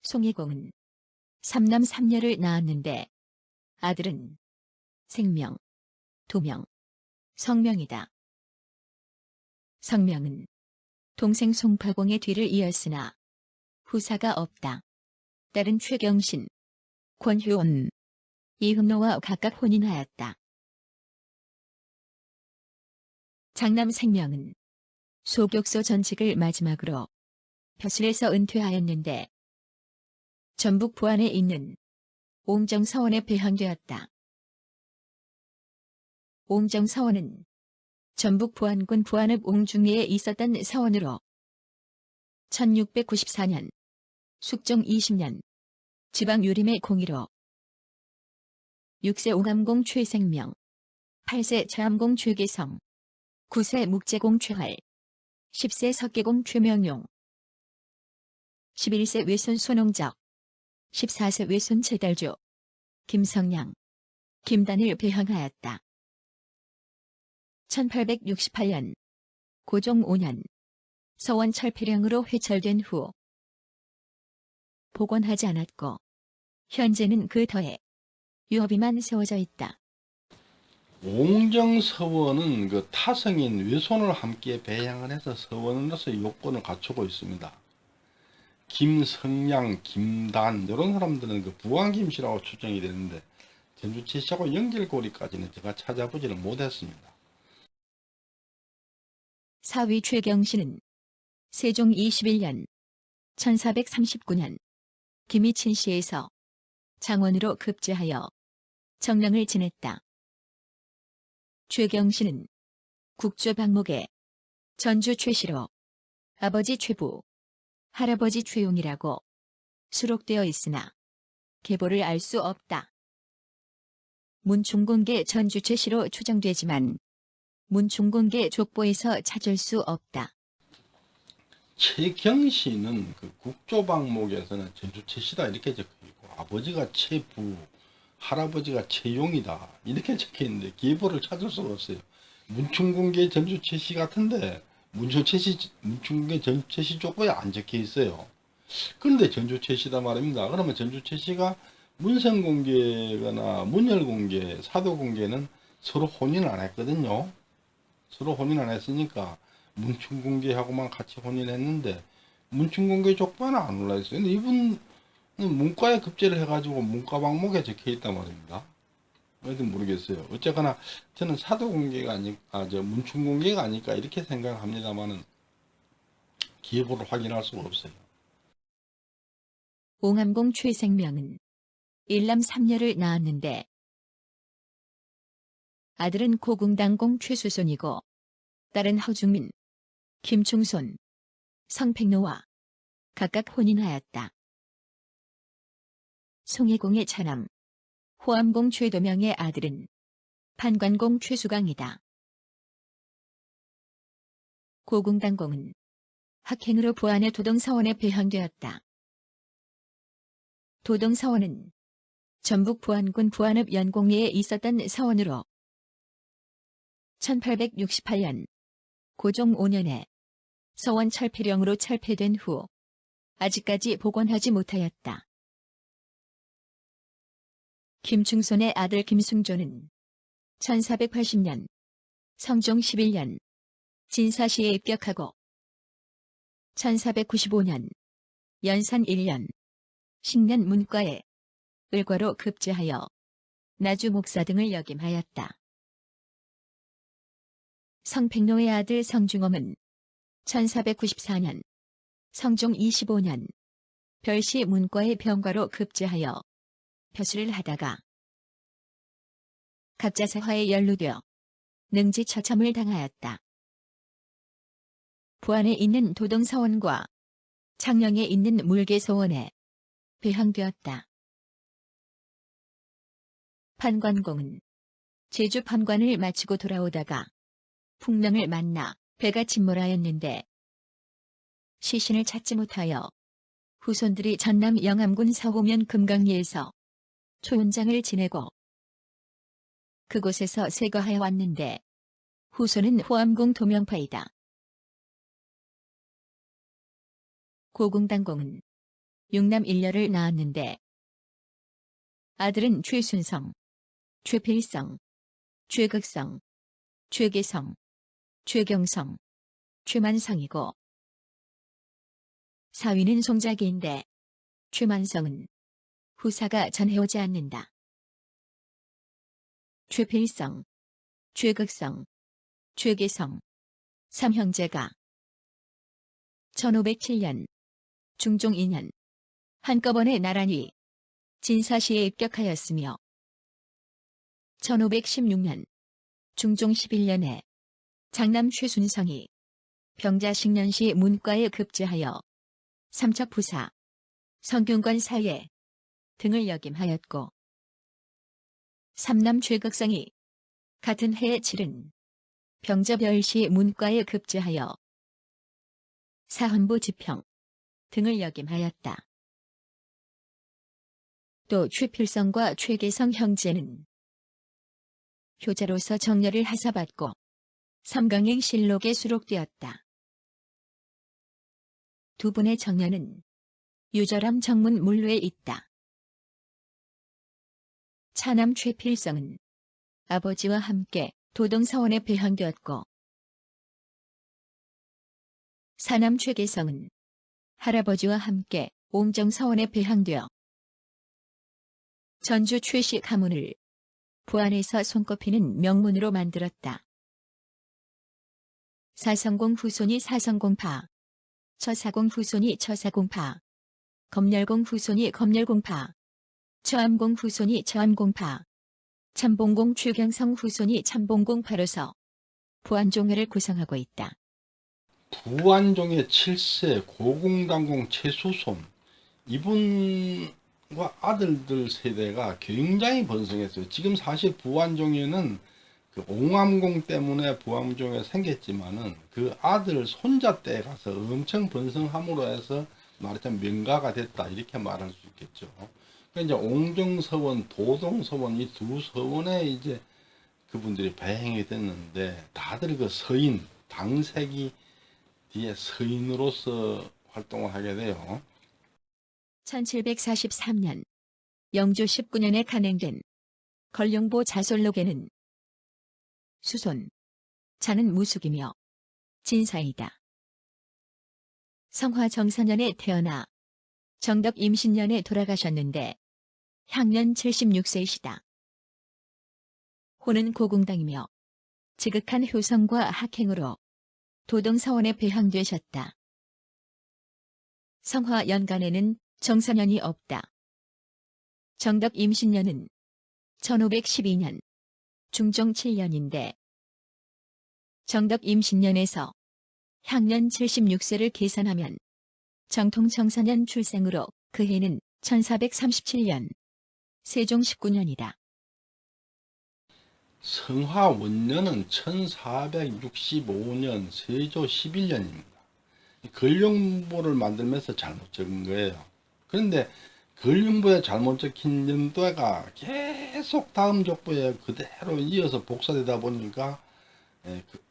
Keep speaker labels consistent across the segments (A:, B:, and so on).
A: 송희공은 3남 3녀를 낳았는데 아들은 생명, 도명, 성명이다. 성명은 동생 송팔공의 뒤를 이었으나 후사가 없다. 딸은 최경신, 권효원, 이흠노와 각각 혼인하였다. 장남 생명은 소격소 전직을 마지막으로 벼슬에서 은퇴하였는데 전북 부안에 있는 옹정사원에 배향되었다. 옹정사원은 전북 부안군 부안읍 옹중리에 있었던 사원으로 1694년 숙종 20년 지방 유림의 공의로 6세 옹암공 최생명, 8세 최암공 최계성, 9세 묵제공 최활, 10세 석계공 최명용, 11세 외손 손홍적, 14세 외손 최달주, 김성량, 김단을 배향하였다. 1868년 고종 5년 서원 철폐령으로 회철된 후 복원하지 않았고 현재는 그 터에 유업이만 세워져 있다.
B: 옹정서원은 그 타성인 외손을 함께 배양을 해서 서원으로서의 요건을 갖추고 있습니다. 김성량, 김단 이런 사람들은 그 부왕김씨라고 추정이 되는데 전주치씨하고 연결고리까지는 제가 찾아보지를 못했습니다.
A: 사위 최경신은 세종 21년 1439년 김희친시에서 장원으로 급제하여 정령을 지냈다. 최경신은 국조 방목에 전주 최시로, 아버지 최부, 할아버지 최용이라고 수록되어 있으나 계보를 알 수 없다. 문충공계 전주 최시로 추정되지만 문충공계 족보에서 찾을 수 없다.
B: 최경씨는 그 국조방목에서는 전주 최씨다 이렇게 적혀있고 아버지가 최부, 할아버지가 최용이다 이렇게 적혀있는데 계보를 찾을 수가 없어요. 문충공계 전주 최씨 같은데 문충공계 전주 최씨 족보에 안 적혀있어요. 그런데 전주 최씨다 말입니다. 그러면 전주 최씨가 문성공계거나 문열공계, 사도공계는 서로 혼인을 안 했거든요. 서로 혼인 안 했으니까 문충공계하고만 같이 혼인했는데 문충공계 족보는 안 올라있어요. 근데 이분은 문과에 급제를 해가지고 문과방목에 적혀있단 말입니다. 왜든 모르겠어요. 어쨌거나 저는 사도공계가 문충공계가 아닐까 이렇게 생각합니다만은 기회보를 확인할 수가 없어요.
A: 옹암공 최생명은 일남 3녀를 낳았는데 아들은 고궁당공 최수손이고 딸은 허중민, 김충손, 성팽로와 각각 혼인하였다. 송혜공의 차남 호암공 최도명의 아들은 판관공 최수강이다. 고궁당공은 학행으로 부안의 도동사원에 배향되었다. 도동사원은 전북 부안군 부안읍 연공리에 있었던 사원으로 1868년 고종 5년에 서원 철폐령으로 철폐된 후 아직까지 복원하지 못하였다. 김충손의 아들 김승조는 1480년 성종 11년 진사시에 입격하고 1495년 연산 1년 식년 문과에 을과로 급제하여 나주 목사 등을 역임하였다. 성팽로의 아들 성중엄은 1494년 성종 25년 별시 문과의 병과로 급제하여 벼슬을 하다가 갑자사화에 연루되어 능지처참을 당하였다. 부안에 있는 도동사원과 창녕에 있는 물개소원에 배향되었다. 판관공은 제주 판관을 마치고 돌아오다가 풍령을 만나 배가 침몰하였는데 시신을 찾지 못하여 후손들이 전남 영암군 사호면 금강리에서 초운장을 지내고 그곳에서 세거하여 왔는데 후손은 호암공 도명파이다. 고궁당공은 육남 1녀를 낳았는데 아들은 최순성, 최필성, 최극성, 최계성, 최경성, 최만성이고 사위는 송자기인데 최만성은 후사가 전해오지 않는다. 최필성, 최극성, 최계성, 삼형제가 1507년 중종 2년 한꺼번에 나란히 진사시에 입격하였으며 1516년 중종 11년에 장남 최순성이 병자식년시 문과에 급제하여 삼척부사, 성균관 사예 등을 역임하였고 삼남 최극성이 같은 해에 치른 병자별시 문과에 급제하여 사헌부 지평 등을 역임하였다. 또 최필성과 최계성 형제는 효자로서 정렬을 하사받고 삼강행실록에 수록되었다. 두 분의 정렬은 유절암 정문 물루에 있다. 차남 최필성은 아버지와 함께 도동사원에 배항되었고 사남 최계성은 할아버지와 함께 옹정사원에 배항되어 전주 최씨 가문을 부안에서 손꼽히는 명문으로 만들었다. 사성공 후손이 사성공파, 처사공 후손이 처사공파, 검열공 후손이 검열공파, 처암공 후손이 처암공파, 참봉공 최경성 후손이 참봉공파로서 부안종회를 구성하고 있다.
B: 부안종의 7세 고궁당공 최수손, 이분과 아들들 세대가 굉장히 번성했어요. 지금 사실 부안종에는 그 옹암공 때문에 부안종에 생겼지만은 그 아들 손자 때 가서 엄청 번성함으로 해서 말하자면 명가가 됐다, 이렇게 말할 수 있겠죠. 그러니까 이제 옹정서원, 도동서원, 이 두 서원에 이제 그분들이 배행이 됐는데 다들 그 서인, 당색이 뒤에 서인으로서 활동을 하게 돼요.
A: 1743년 영조 19년에 간행된 걸룡보 자솔록에는 수손, 자는 무숙이며 진사이다. 성화 정사년에 태어나 정덕 임신년에 돌아가셨는데 향년 76세이시다. 호는 고궁당이며 지극한 효성과 학행으로 도동사원에 배항되셨다. 성화 연간에는 정사년이 없다. 정덕 임신년은 1512년 중종 7년인데 정덕 임신년에서 향년 76세를 계산하면 정통 정사년 출생으로 그 해는 1437년 세종 19년이다.
B: 성화 원년은 1465년 세조 11년입니다. 걸룡보를 만들면서 잘못 적은 거예요. 그런데 걸룡보에 잘못 적힌 연도가 계속 다음 족보에 그대로 이어서 복사되다 보니까 그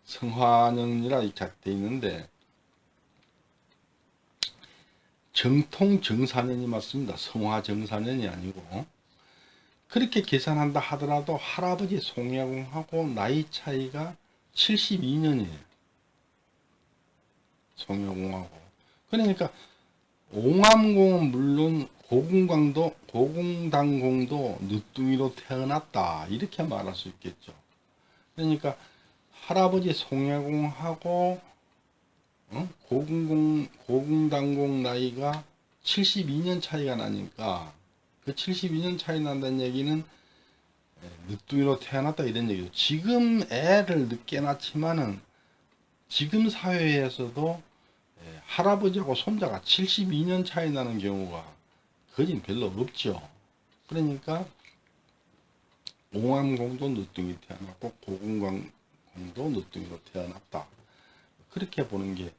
B: 성화년이라 이렇게 되어 있는데 정통 정사년이 맞습니다. 성화 정사년이 아니고. 그렇게 계산한다 하더라도 할아버지 송야공하고 나이 차이가 72년이에요. 송야공하고. 그러니까 옹암공은 물론 고궁당공도 늦둥이로 태어났다, 이렇게 말할 수 있겠죠. 그러니까 할아버지 송야공하고 고궁당공 나이가 72년 차이가 나니까 그 72년 차이 난다는 얘기는 늦둥이로 태어났다, 이런 얘기죠. 지금 애를 늦게 낳지만은 지금 사회에서도 할아버지하고 손자가 72년 차이 나는 경우가 거진 별로 없죠. 그러니까 옹암공도 늦둥이 태어났고 고궁당공도 늦둥이로 태어났다, 그렇게 보는 게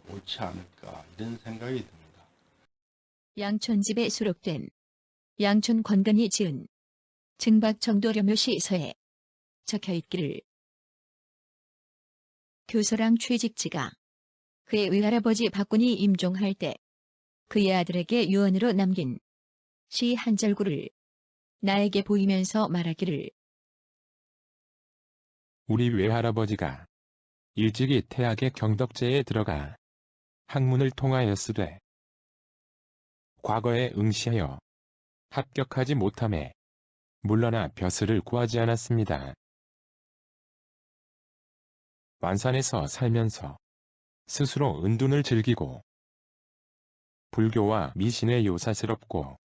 B: 옳지 않을까, 이런 생각이 듭니다.
A: 양촌집에 수록된 양촌 권근이 지은 증박정도려묘시서에 적혀있기를 교서랑 최직지가 그의 외할아버지 박군이 임종할 때 그의 아들에게 유언으로 남긴 시 한 절구를 나에게 보이면서 말하기를
C: 우리 외할아버지가 일찍이 태학의 경덕제에 들어가 학문을 통하였으되 과거에 응시하여 합격하지 못함에 물러나 벼슬을 구하지 않았습니다. 완산에서 살면서 스스로 은둔을 즐기고 불교와 미신에 요사스럽고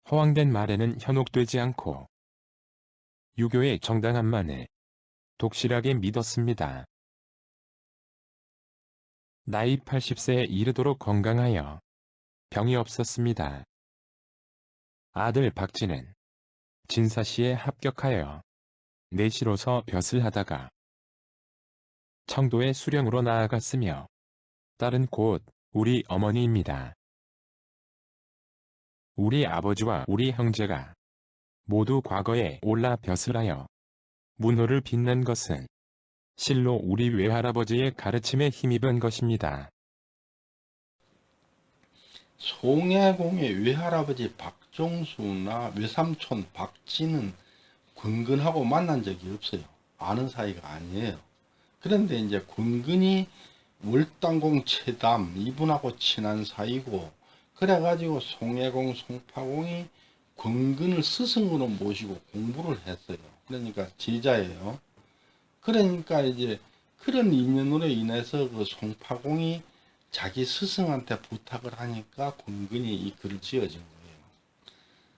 C: 허황된 말에는 현혹되지 않고 유교의 정당함만을 독실하게 믿었습니다. 나이 80세에 이르도록 건강하여 병이 없었습니다. 아들 박진은 진사시에 합격하여 내시로서 벼슬 하다가 청도의 수령으로 나아갔으며 딸은 곧 우리 어머니입니다. 우리 아버지와 우리 형제가 모두 과거에 올라 벼슬하여 문호를 빛낸 것은 실로 우리 외할아버지의 가르침에 힘입은 것입니다.
B: 송해공의 외할아버지 박정수나 외삼촌 박진은 권근하고 만난 적이 없어요. 아는 사이가 아니에요. 그런데 이제 권근이 월당공 최담 이분하고 친한 사이고, 그래가지고 송해공 송파공이 권근을 스승으로 모시고 공부를 했어요. 그러니까 제자예요. 그러니까 이제 그런 인연으로 인해서 그 송파공이 자기 스승한테 부탁을 하니까 권근이 이 글을 지어진 거예요.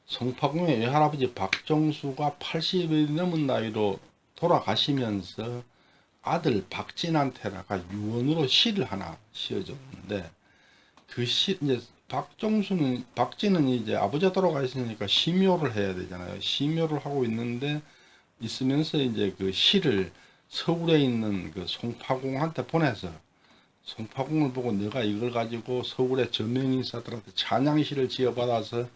B: 송파공의 외할아버지 박정수가 80이 넘은 나이로 돌아가시면서 아들 박진한테다가 유언으로 시를 하나 씌워줬는데, 그 시, 이제 박진은 이제 아버지가 돌아가 있으니까 심요를 해야 되잖아요. 심요를 하고 있으면서 이제 그 시를 서울에 있는 그 송파공한테 보내서, 송파공을 보고 내가 이걸 가지고 서울의 저명인사들한테 찬양시를 지어받아서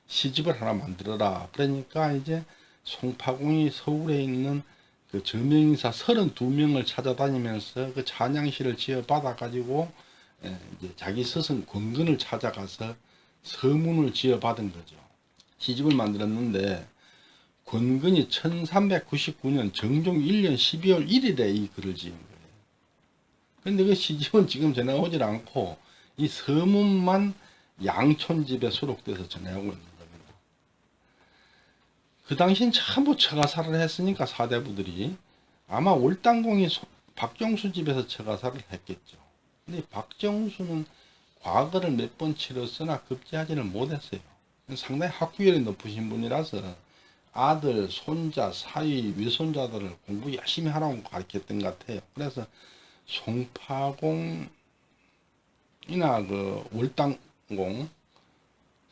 B: 시집을 하나 만들어라. 그러니까 이제 송파공이 서울에 있는 그 저명인사 32명을 찾아다니면서 그 찬양시를 지어받아 가지고 이제 자기 스승 권근을 찾아가서 서문을 지어받은 거죠. 시집을 만들었는데, 권근이 1399년 정종 1년 12월 1일에 이 글을 지은 거예요. 근데 그 시집은 지금 전해오질 않고 이 서문만 양촌집에 수록돼서 전해오고 있는 겁니다. 그 당시엔 전부 처가살을 했으니까 사대부들이 아마 월당공이 박정수 집에서 처가살을 했겠죠. 근데 박정수는 과거를 몇 번 치렀으나 급제하지를 못했어요. 상당히 학구열이 높으신 분이라서 아들, 손자, 사위, 외손자들을 공부 열심히 하라고 가르쳤던 것 같아요. 그래서 송파공이나 그 월당공,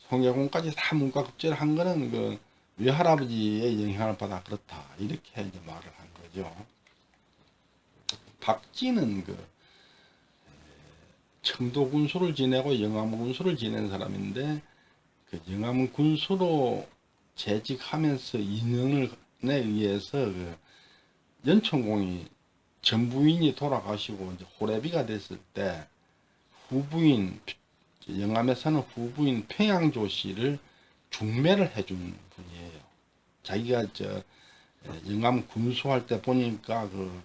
B: 송해공까지 다 문과 급제를 한 거는 그 외할아버지의 영향을 받아 그렇다, 이렇게 이제 말을 한 거죠. 박진은 그 청도 군수를 지내고 영암 군수를 지낸 사람인데, 그 영암 군수로 재직하면서 인연에 의해서 그 연천공이 전부인이 돌아가시고 이제 호래비가 됐을 때 후부인, 영암에 사는 후부인 평양조 씨를 중매를 해준 분이에요. 자기가 영암 군수할 때 보니까 그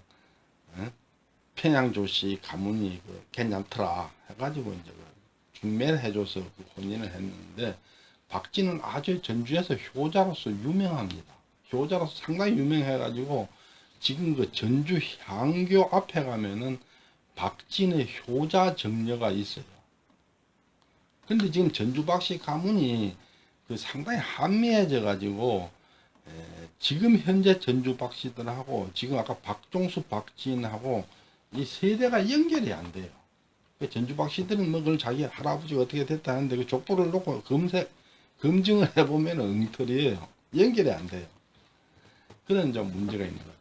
B: 평양조 씨 가문이 괜찮더라 해가지고 이제 중매를 해줘서 그 혼인을 했는데, 박진은 아주 전주에서 효자로서 유명합니다. 효자로서 상당히 유명해가지고 지금 그 전주 향교 앞에 가면은 박진의 효자 정려가 있어요. 근데 지금 전주 박씨 가문이 그 상당히 한미해져 가지고 지금 현재 전주 박씨들하고 지금 아까 박종수 박진하고 이 세대가 연결이 안 돼요. 전주 박씨들은 뭐 그걸 자기 할아버지가 어떻게 됐다 하는데 그 족보를 놓고 검증을 해보면 엉터리예요. 연결이 안 돼요. 그런 좀 문제가 있는 것 같아요.